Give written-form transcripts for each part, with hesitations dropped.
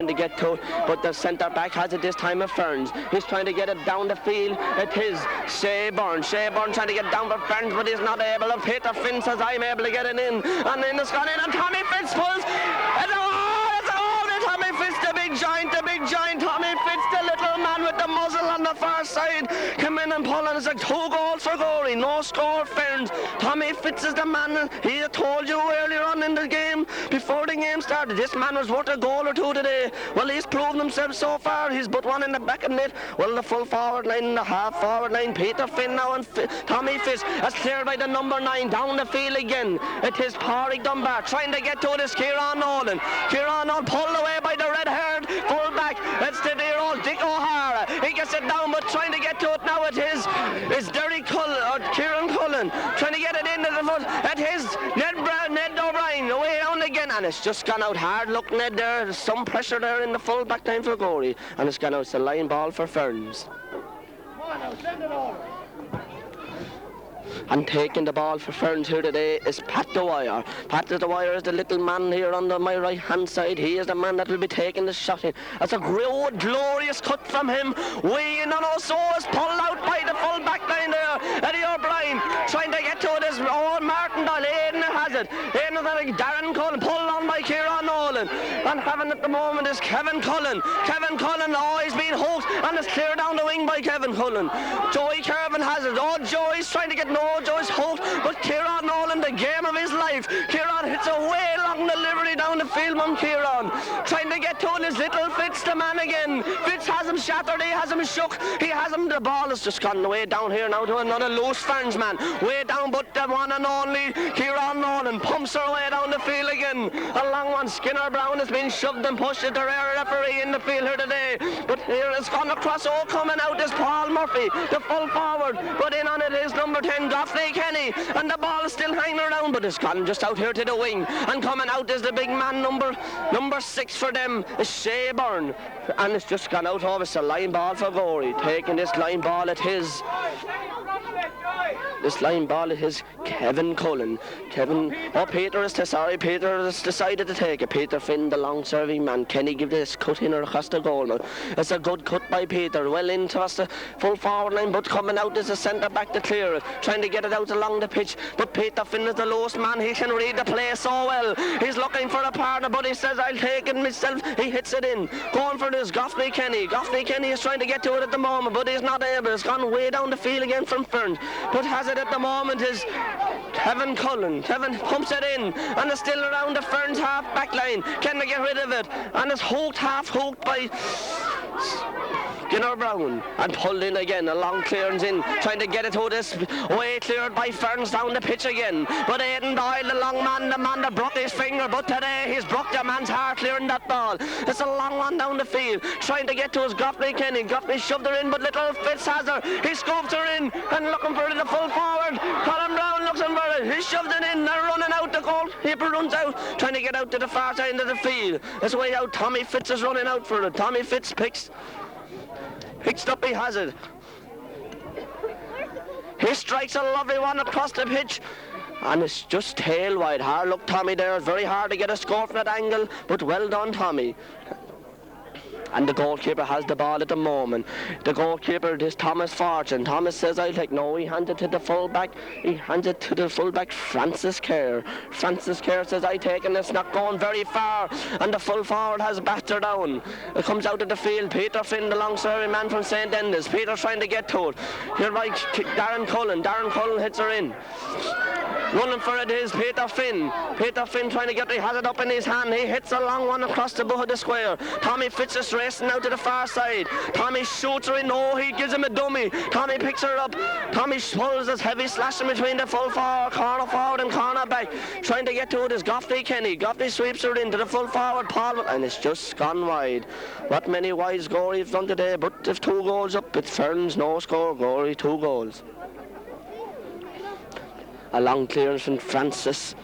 to get to it, but the centre back has it this time of Ferns. He's trying to get it down the field. It is Shayburn trying to get down for Ferns, but he's not able. Peter Finn says I'm able to get it in, and then it's gone in, and Tommy Fitz pulls. It's all to Tommy Fitz, the big giant. Tommy Fitz, the little man with the muzzle on the far side, come in and pull, and it's like 2 goals for Gorey, no score Ferns. Tommy Fitz is the man. He had told you earlier on in the game, before the game started, this man was worth a goal or 2 today. Well, he's proven himself so far. He's but one in the back of net. Well, the full forward line and the half forward line, Peter Finn now, and Tommy Fitz is cleared by the number 9 down the field again. It is Pádraig Dunbar trying to get to this. Kieran Nolan pulled away by the red-haired full-back. It's the dear old Dick O'Hara. He gets it down, but trying to get to it now. It is Derry Cullen, or Kieran Cullen, trying to get it into the foot. It is Ned O'Brien away down again, and it's just gone out hard. Look, Ned, there's some pressure there in the full back line for Gorey, and it's gone out. It's a line ball for Ferns. Come on now, send it over. And taking the ball for Ferns here today is Pat Dwyer. Pat Dwyer is the little man here on my right hand side. He is the man that will be taking the shot in. That's a great, glorious cut from him. Way in, and also is pulled out by the full back line there. Eddie O'Brien trying to get to it is Martindale. Aidan has it. Aidan is Darren Cullen, pulled on by Kieran Nolan. And having at the moment is Kevin Cullen. Oh, he's been hooked, and it's cleared down the wing by Kevin Cullen. Joey Kervin has it. Oh, Joey's trying to get Joyce hooked, but Kieran Nolan, the game of his life. Kieran hits a way long delivery down the field from Kieran, trying to get to it. His little Fitz, the man again. Fitz has him shattered, he has him shook, he has him. The ball has just gone way down here now to another loose Ferns man. Way down, but the one and only Kieran Nolan pumps her way down the field again. A long one. Skinner Brown has been shoved and pushed. The rare referee in the field here today, but here it's gone across. Oh, coming out is Paul Murphy, the full forward, but in on it is number 10, Goffney Kenny, and the ball is still hanging around, but it's gone just out here to the wing, and coming out is the big man, number 6 for them is Shayburn, and it's just gone out over. It's a line ball for Gorey. Taking this line ball at his Kevin Cullen. Peter has decided to take it. Peter Finn, the long serving man. Kenny give this cut in or across the goal now. It's a good cut by Peter, well in across the full forward line, but coming out is a centre back to clear it, trying to get it out along the pitch, but Peter Finn is the lowest man. He can read the play so well. He's looking for a partner, but he says I'll take it myself. He hits it in, going for this Goffney Kenny is trying to get to it at the moment, but he's not able. It's gone way down the field again from Ferns, but has it at the moment is Kevin Cullen. Kevin pumps it in, and it's still around the Ferns half back line. Can they get rid of it? And it's half hooked by Skinner Brown, and pulled in again. A long clearance in, trying to get it to this way, cleared by Ferns down the pitch again. But Aidan Doyle, the long man, the man that broke his finger, but today he's broke the man's heart clearing that ball. It's a long one down the field, trying to get to his Goffney Kenny. Goffney shoved her in, but little Fitz has her. He scoops her in, and looking for the full forward. Colin Brown looks for it. He shoved it in, they're running out. The goalkeeper runs out, trying to get out to the far side of the field. It's way out. Tommy Fitz is running out for it. Tommy Fitz picks up, he has it. He strikes a lovely one across the pitch, and it's just tail wide. Hard look, Tommy there. It's very hard to get a score from that angle, but well done, Tommy. And the goalkeeper has the ball at the moment. The goalkeeper is Thomas Fortune. Thomas says I'll take. No, he hands it to the fullback. Francis Kerr. Francis Kerr says I take, and it's not going very far, and the full forward has backed her down. It comes out of the field. Peter Finn, the long serving man from St. Enda's. Peter trying to get to it. Here by Darren Cullen. Darren Cullen hits her in. Running for it is Peter Finn. Peter Finn trying to get it. He has it up in his hand. He hits a long one across the bow of the square. Tommy Fitz is racing out to the far side. Tommy shoots her in. Oh, he gives him a dummy. Tommy picks her up. Tommy pulls this heavy slashing between the full forward, corner forward and corner back. Trying to get to it is Goffney Kenny. Goffney sweeps her into the full forward, Paul, and it's just gone wide. What many wides Gorey have done today, but they've 2 goals up. It's Ferns, no score. Gorey, 2 goals. A long clearance from Francis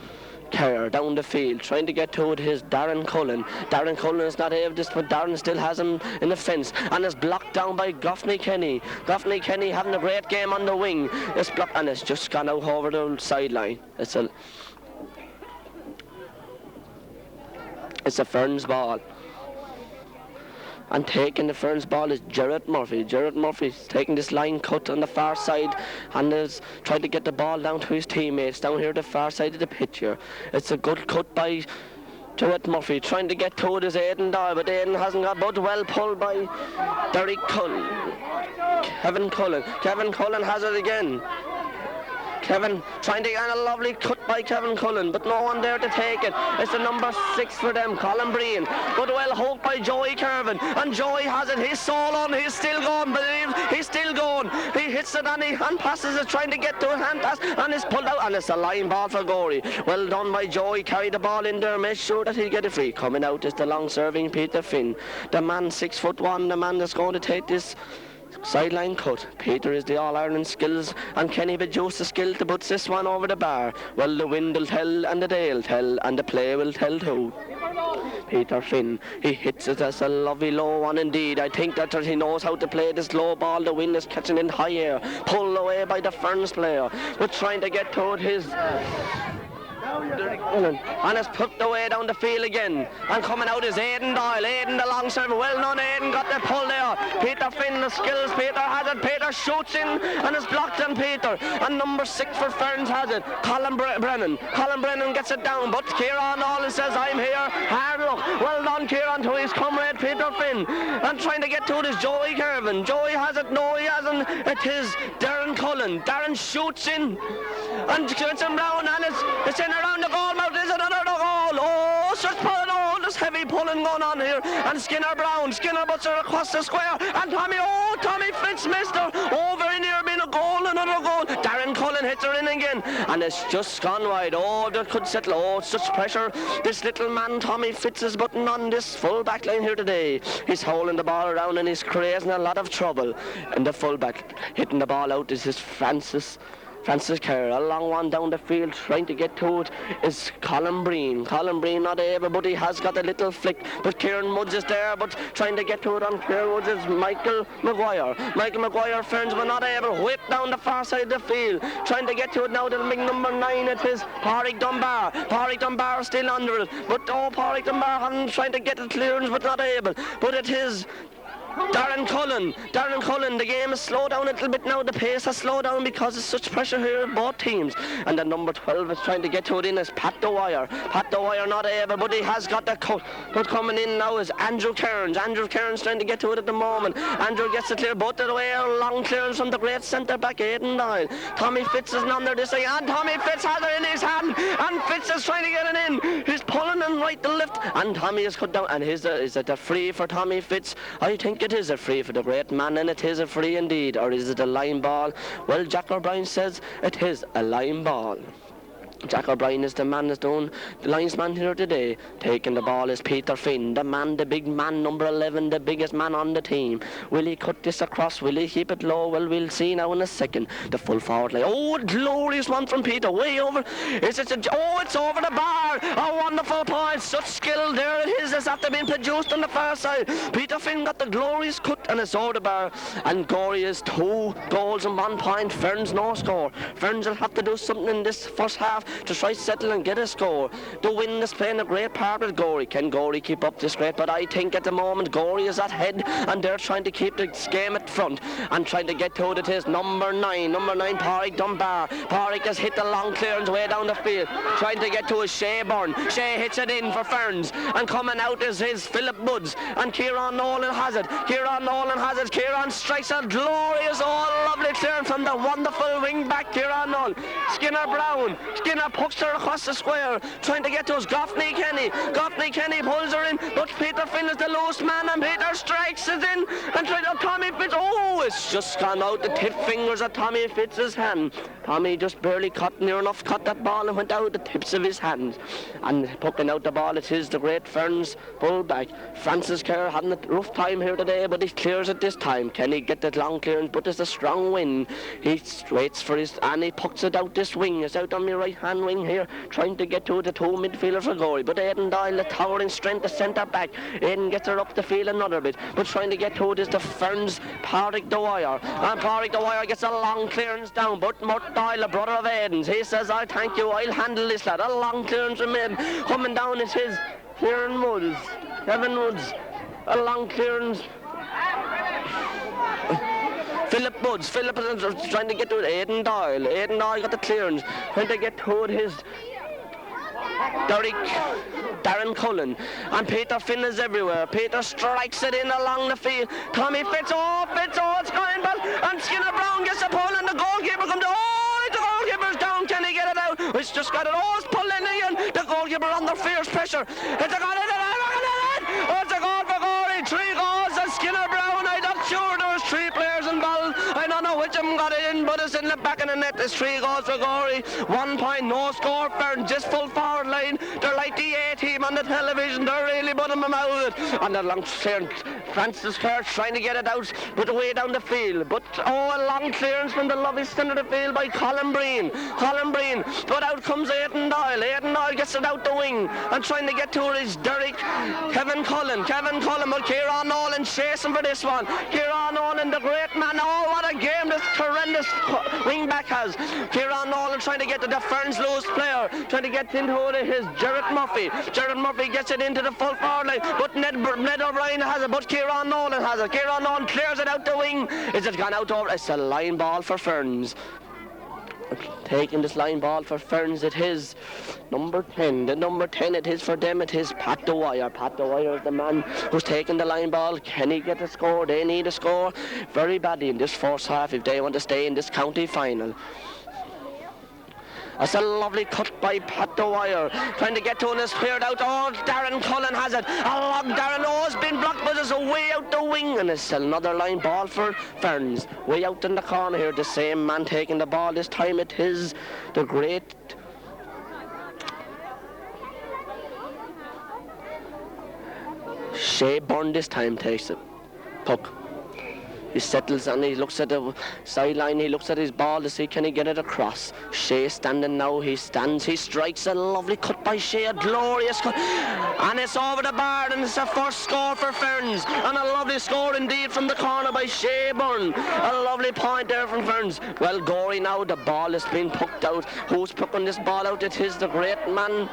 Kerr down the field, trying to get to it is Darren Cullen. Darren Cullen is not able to, but Darren still has him in the fence, and is blocked down by Goffney Kenny. Goffney Kenny having a great game on the wing. It's blocked, and it's just gone out over the sideline. It's a Ferns ball. And taking the Ferns ball is Gerard Murphy. Gerard Murphy's taking this line cut on the far side and is trying to get the ball down to his teammates down here the far side of the pitch here. It's a good cut by Gerard Murphy, trying to get to it is Aidan Doyle, but Aidan hasn't got, but well pulled by Derek Cullen. Kevin Cullen has it again. Kevin trying to get a lovely cut by Kevin Cullen, but no one there to take it. It's the number 6 for them, Colin Breen. But well hoped by Joey Kervin, and Joey has it. He's solo, he's still going, he's still going. He hits it and he hand passes it, trying to get to a hand pass, and it's pulled out, and it's a line ball for Gorey. Well done by Joey, carried the ball in there, made sure that he'd get it free. Coming out is the long serving Peter Finn, the man 6'1", the man that's going to take this sideline cut. Peter is the All-Ireland skills, and Kenny Bejuice the skill to put this one over the bar. Well, the wind will tell, and the day will tell, and the play will tell too. Peter Finn, he hits it as a lovely low one indeed. I think that he knows how to play this low ball. The wind is catching in high air, pulled away by the Ferns player, but trying to get to it his... and it's put away down the field again, and coming out is Aidan Doyle. Aidan the long serve, well done Aidan, got the pull there. Peter Finn the skills, Peter has it, Peter shoots in and is blocked on Peter, and number 6 for Ferns has it, Colin Brennan gets it down, but Kieran Allen says I'm here, hard luck. Well done Kieran to his comrade Peter Finn, and trying to get to it is Joey Kervin. Joey has it, no he hasn't, it is Darren Cullen. Darren shoots in and gets him down, and it's in around the goal mouth. Is it another goal? Oh, such pulling, oh, there's heavy pulling going on here, and Skinner puts her across the square, and Tommy Fitz missed her, oh, very near being a goal, another goal. Darren Cullen hits her in again, and it's just gone wide. Oh, that could settle. Oh, such pressure this little man Tommy Fitz is putting on this full back line here today. He's holding the ball around and he's creating a lot of trouble, and the full back hitting the ball out is his Francis Kerr. A long one down the field trying to get to it is Colin Breen. Colin Breen not able, but he has got a little flick, but Kieran Mudds is there, but trying to get to it on Kieran Mudds is Michael Maguire. Ferns were not able, whip down the far side of the field, trying to get to it now. The big number 9, it is Pádraig Dunbar still under it, but Pádraig Dunbar having trying to get the clearance but not able, but it is Darren Cullen, the game has slowed down a little bit now. The pace has slowed down because of such pressure here in both teams. And the number 12 is trying to get to it in as Pat Dwyer. Not able, but he has got the cut. But coming in now is Andrew Cairns. Andrew Cairns trying to get to it at the moment. Andrew gets it clear, both the way, a long clearance from the great centre back Aidan Doyle. Tommy Fitz is under this way, and Tommy Fitz has it in his hand, and Fitz is trying to get it in. He's pulling in right to left, and Tommy is cut down. And is it a free for Tommy Fitz? I think it is a free for the great man, and it is a free indeed. Or is it a line ball? Well, Jack O'Brien says it is a line ball. Jack O'Brien is the man that's doing the linesman here today. Taking the ball is Peter Finn, the big man, number 11, the biggest man on the team. Will he cut this across? Will he keep it low? Well, we'll see now in a second. The full forward line. Oh, a glorious one from Peter, way over. It's over the bar. A wonderful point. Such skill there it is. It's after being produced on the far side. Peter Finn got the glorious cut, and it's over the bar. And Gorey is 2 goals and 1 point. Ferns no score. Ferns will have to do something in this first half to try to settle and get a score. The wind is playing a great part with Gorey. Can Gorey keep up this great? But I think at the moment Gorey is at head, and they're trying to keep the game at front and trying to get to it. It is number 9, Pádraig Dunbar. Pádraig has hit the long clearance way down the field, trying to get to his Shea Byrne. Shea hits it in for Ferns, and coming out is his Philip Mudds, and Kieran Nolan has it. Kieran strikes a glorious, lovely clearance from the wonderful wing back Kieran Nolan. Skinner pucks her across the square, trying to get to us. Goffney Kenny pulls her in, but Peter Finn is the loose man, and Peter strikes it in, and tries to Tommy Fitz. Oh, it's just gone out the tip fingers of Tommy Fitz's hand. Tommy just barely near enough caught that ball and went out the tips of his hands. And pucking out the ball, it is the great Ferns fullback Francis Kerr, having a rough time here today, but he clears it this time. Can he get that long clearance? But it's a strong wind. He waits for his, and he pucks it out this wing. It's out on my right hand wing here, trying to get to the 2 midfielders for Gorey, but Aidan Doyle, the towering strength, the centre back. Aidan gets her up the field another bit, but trying to get to it is the Ferns Pádraig Dwyer, and Pádraig Dwyer gets a long clearance down, but Mort Doyle, the brother of Aidans, he says, I thank you, I'll handle this lad. A long clearance from him, coming down is his Kevin Mudds. A long clearance. Philip Woods. Philip is trying to get to it. Aidan Doyle. Aidan Doyle got the clearance. Trying to get to it. His Darren Cullen. And Peter Finn is everywhere. Peter strikes it in along the field. Tommy Fitz, it's going well. And Skinner Brown gets a pull and the goalkeeper comes down. Oh, the goalkeeper's down. Can he get it out? It's just got it. Oh, it's pulled in again. The goalkeeper under fierce pressure. It's a goal. Oh, it's a goal for Gorey. 3 goals and Skinner Brown. I'm not sure there was 3 players involved. I don't know which of them got it in, but it's in the back of the net. There's 3 goals for Gorey. 1 point, no score. Ferns just full forward line. They're like the A team on the television. They're really putting them out of it. And the long clearance. Francis Kerr trying to get it out, but way down the field. But a long clearance from the lovely centre of the field by Colin Breen. But out comes Aidan Doyle. Aidan Doyle gets it out the wing and trying to get to it is Derek Kevin Cullen, but Kieran Nolan chasing for this one. Kieran Nolan, the great man. Oh, what a game this horrendous wing back has. Kieran Nolan trying to get to the Ferns loose player, trying to get into his Gerard Murphy. Gerard Murphy gets it into the full forward line, but Ned O'Brien has it, but Kieran Nolan has it. Kieran Nolan clears it out the wing. Is it gone out over? It's a line ball for Ferns. Taking this line ball for Ferns, it is number 10. The number 10, it is for them, it is Pat Dwyer. Pat Dwyer is the man who's taking the line ball. Can he get a score? They need a score very badly in this first half if they want to stay in this county final. That's a lovely cut by Pat Dwyer. Trying to get to it, it's cleared out. Oh, Darren Cullen has it. Darren has been blocked, but it's way out the wing. And it's another line ball for Ferns. Way out in the corner here. The same man taking the ball. This time it is the great Shea Byrne this time takes it. Puck. He settles and he looks at the sideline, he looks at his ball to see can he get it across. Shea standing now, he stands, he strikes a lovely cut by Shea, a glorious cut. And it's over the bar and it's the first score for Ferns. And a lovely score indeed from the corner by Shea Byrne. A lovely point there from Ferns. Well, Gorey now, the ball has been pucked out. Who's pucking this ball out? It is the great man.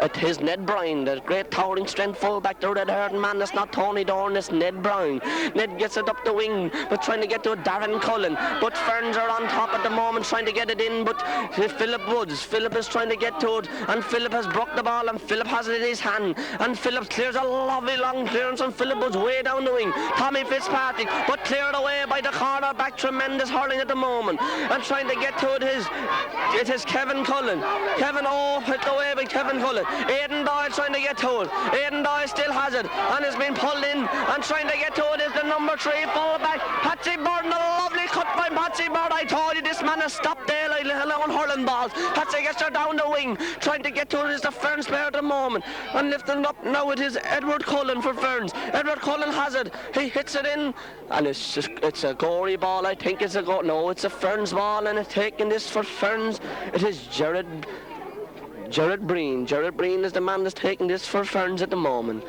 It is Ned Bryan, the great towering strength fullback there, that hard man. That's not Tony Dorn, it's Ned Bryan. Ned gets it up the wing, but trying to get to Darren Cullen. But Ferns are on top at the moment, trying to get it in, but Philip Woods. Philip is trying to get to it, and Philip has broke the ball, and Philip has it in his hand. And Philip clears a lovely long clearance, and Philip Woods way down the wing. Tommy Fitzpatrick, but cleared away by the corner back. Tremendous hurling at the moment. And trying to get to it is Kevin Cullen. Hit away by Kevin Cullen. Aidan Doyle trying to get to it. Aidan Doyle still has it and has been pulled in, and trying to get to it is the number 3 fullback, Patsy Bird. A lovely cut by Patsy Bird. I told you this man has stopped there like on hurling balls. Patsy gets her down the wing. Trying to get to it is the Ferns player at the moment, and lifting up now it is Edward Cullen for Ferns. Edward Cullen has it. He hits it in, and it's a Gorey ball. I think it's a go. No, it's a Ferns ball, and it's taking this for Ferns. It is Gerard Breen. Gerard Breen is the man that's taking this for Ferns at the moment.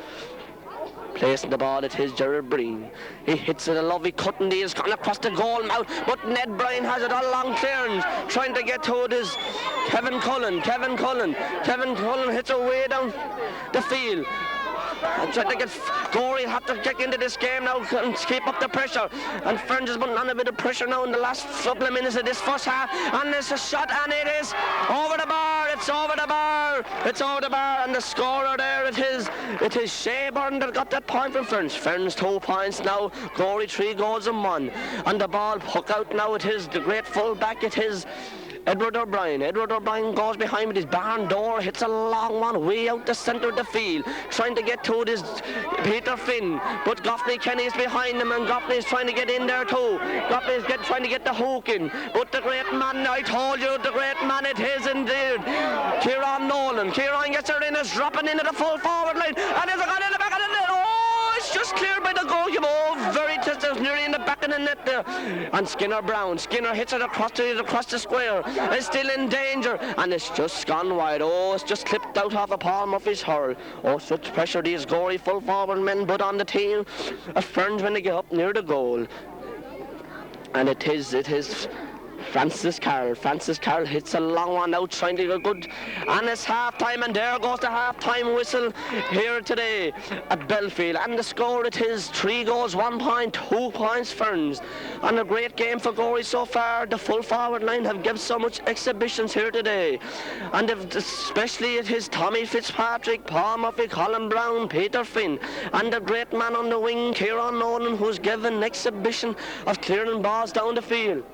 Placing the ball, it is Gerard Breen. He hits it, a lovely cut, and he is gone across the goal mouth, but Ned Bryan has it on long clearance. Trying to get to it is Kevin Cullen hits it way down the field. And trying to get Gorey have to get into this game now and keep up the pressure. And Ferns has putting on a bit of pressure now in the last couple of minutes of this first half. And there's a shot, and it is over the bar. It's over the bar. And the scorer there, it is Shea Byrne that got that point from Ferns. Ferns 2 points now. Gorey 3 goals and 1. And the ball puck out now. It is the great fullback. It is Edward O'Brien. Edward O'Brien goes behind with his barn door, hits a long one way out the centre of the field. Trying to get to it is Peter Finn, but Goffney Kenny is behind him, and Goffney is trying to get in there too. Goffney is trying to get the hook in, but the great man, I told you, the great man it is indeed. Kieran Nolan. Kieran gets her in, is dropping into the full forward line, and is got in the back of the net. Oh, it's just cleared by the goalkeeper. Oh, very just nearly in the back of the net there. And Skinner Brown. Skinner hits it across the square. It's still in danger, and it's just gone wide. Oh, it's just clipped out off of Paul Murphy's hurl. Oh, such pressure these Gorey full forward men put on the team of Ferns when they get up near the goal. And it is Francis Carroll hits a long one out, trying to go good. And it's half-time, and there goes the half-time whistle here today at Belfield. And the score it is 3 goals, 1 point, 2 points Ferns. And a great game for Gorey so far. The full forward line have given so much exhibitions here today. And especially it is Tommy Fitzpatrick, Paul Murphy, Colin Brown, Peter Finn, and the great man on the wing, Kieran Nolan, who's given an exhibition of clearing balls down the field.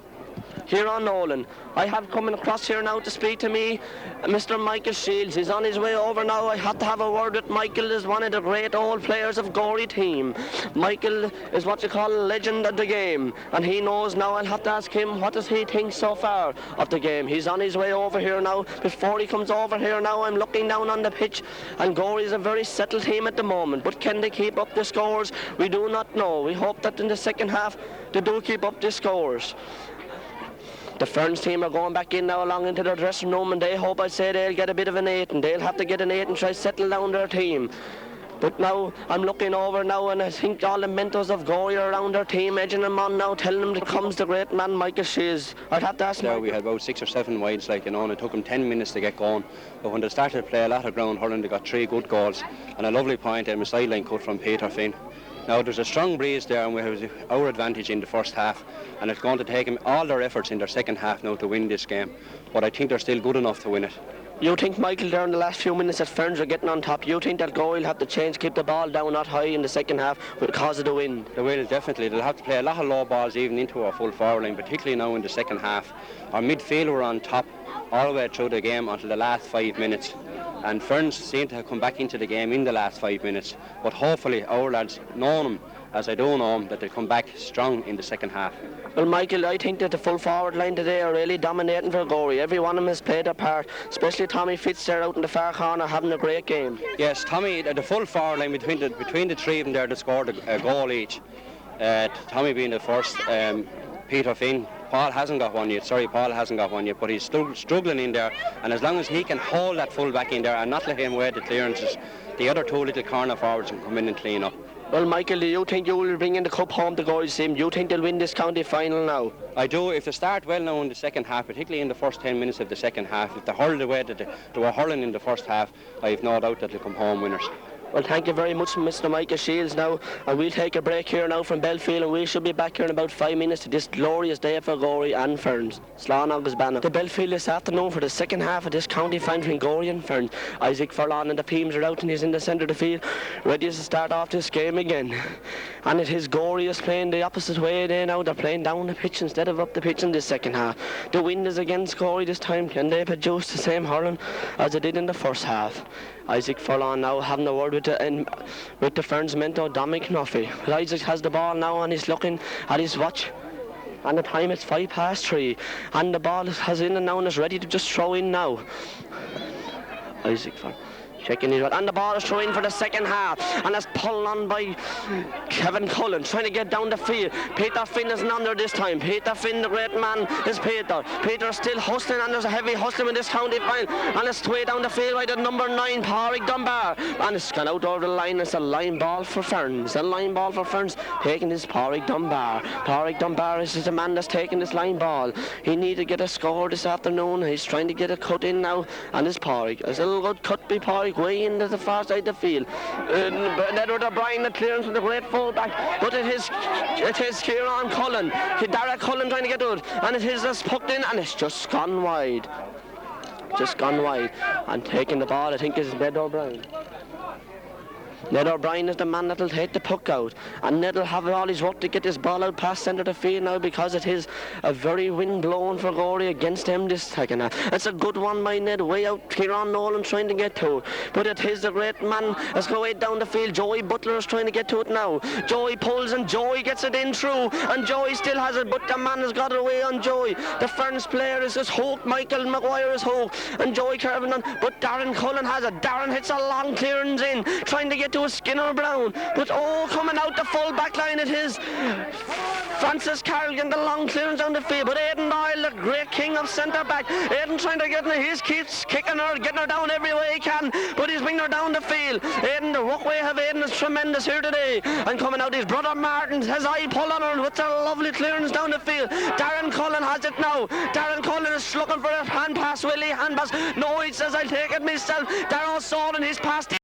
Kieran Nolan. I have coming across here now to speak to me Mr. Michael Shields. He's on his way over now. I had to have a word with Michael, is one of the great old players of Gorey team. Michael is what you call a legend of the game, and he knows now. I'll have to ask him, what does he think so far of the game? He's on his way over here now. Before he comes over here now, I'm looking down on the pitch, and Gorey is a very settled team at the moment, but can they keep up the scores? We do not know. We hope that in the second half they do keep up the scores. The Ferns team are going back in now along into their dressing room, and they hope, I'd say, they'll get a bit of an 8, and they'll have to get an 8 and try to settle down their team. But now I'm looking over now, and I think all the mentors of Gorey are around their team, edging them on now, telling them that comes the great man Michael Shields. I'd have to ask him. We had about 6 or 7 wides, like, you know, and it took them 10 minutes to get going. But when they started to play a lot of ground hurling, they got 3 good goals and a lovely point and a sideline cut from Peter Finn. Now there's a strong breeze there, and we have our advantage in the first half, and it's going to take them all their efforts in their second half now to win this game, but I think they're still good enough to win it. You think, Michael, there in the last few minutes that Ferns are getting on top, you think that Gorey will have to change, keep the ball down not high in the second half because of the wind? They will, definitely. They'll have to play a lot of low balls even into our full forward line, particularly now in the second half. Our midfield were on top all the way through the game until the last 5 minutes, and Ferns seem to have come back into the game in the last 5 minutes, but hopefully our lads, Naomh, as I do know them, that they'll come back strong in the second half. Well, Michael, I think that the full forward line today are really dominating for Gorey. Every one of them has played their part, especially Tommy Fitz there out in the far corner having a great game. Yes, Tommy, the full forward line between the 3 of them there that scored a goal each. Tommy being the first, Peter Finn. Paul hasn't got one yet, but he's still struggling in there, and as long as he can hold that full back in there and not let him wear the clearances, the other 2 little corner forwards can come in and clean up. Well, Michael, do you think you will bring in the cup home to Gorey's team? Do you think they'll win this county final now? I do. If they start well now in the second half, particularly in the first 10 minutes of the second half, if they hurl the way that they were hurling in the first half, I have no doubt that they'll come home winners. Well, thank you very much, Mr. Michael Shields now, and we'll take a break here now from Belfield, and we should be back here in about 5 minutes to this glorious day for Gorey and Ferns. Slán agus Banna. The Belfield this afternoon for the second half of this county final between Gorey and Ferns. Isaac Furlong and the teams are out, and he's in the centre of the field, ready to start off this game again. And it is Gorey is playing the opposite way there now. They're playing down the pitch instead of up the pitch in this second half. The wind is against Gorey this time, and they produce the same hurling as they did in the first half. Isaac Furlong now having a word with the Ferns mentor Dominic Nuffy. Well, Isaac has the ball now, and he's looking at his watch, and the time it's 3:05, and the ball has in and now and is ready to just throw in now. Isaac Furlong checking his, and the ball is thrown in for the second half, and it's pulled on by Kevin Cullen, trying to get down the field. Peter Finn isn't under this time. Peter Finn, the great man, is Peter. Peter's still hustling, and there's a heavy hustling in this county final, and it's way down the field by the number 9, Pádraig Dunbar, and it's gone out over the line. It's a line ball for Ferns. A line ball for Ferns, taking this Pádraig Dunbar. Pádraig Dunbar is the man that's taking this line ball. He needs to get a score this afternoon. He's trying to get a cut in now, and it's Pádraig. It's a little good cut by Pádraig way into the far side of the field. Edward O'Brien, the clearance from the great fullback, but it is Kieran Cullen. Derek Cullen trying to get to it, and it is just poked in, and it's just gone wide. And taking the ball, I think, is Ned O'Brien. Ned O'Brien is the man that'll take the puck out, and Ned will have all his work to get this ball out past centre of the field now, because it is a very wind blowing for Gorey against him this second half. It's a good one by Ned, way out Kieran Nolan trying to get to it, but it is the great man that's going way down the field. Joey Butler is trying to get to it now. Joey pulls, and Joey gets it in through, and Joey still has it, but the man has got it away on Joey. The Ferns player is just hooked. Michael Maguire is hooked, and Joey curving on, but Darren Cullen has it. Darren hits a long clearance in, trying to get get to a Skinner Brown. But coming out the full back line it is Francis Carrigan, the long clearance down the field. But Aidan Doyle, the great king of centre back. Aidan trying to get in, he keeps kicking her, getting her down every way he can. But he's bringing her down the field. Aidan, the walkway of Aidan is tremendous here today. And coming out his brother Martin, his eye pull on her with a lovely clearance down the field. Darren Cullen has it now. Darren Cullen is looking for a hand pass. Willie hand pass. No, he says I'll take it myself. Darren O'Sullivan, he's passed.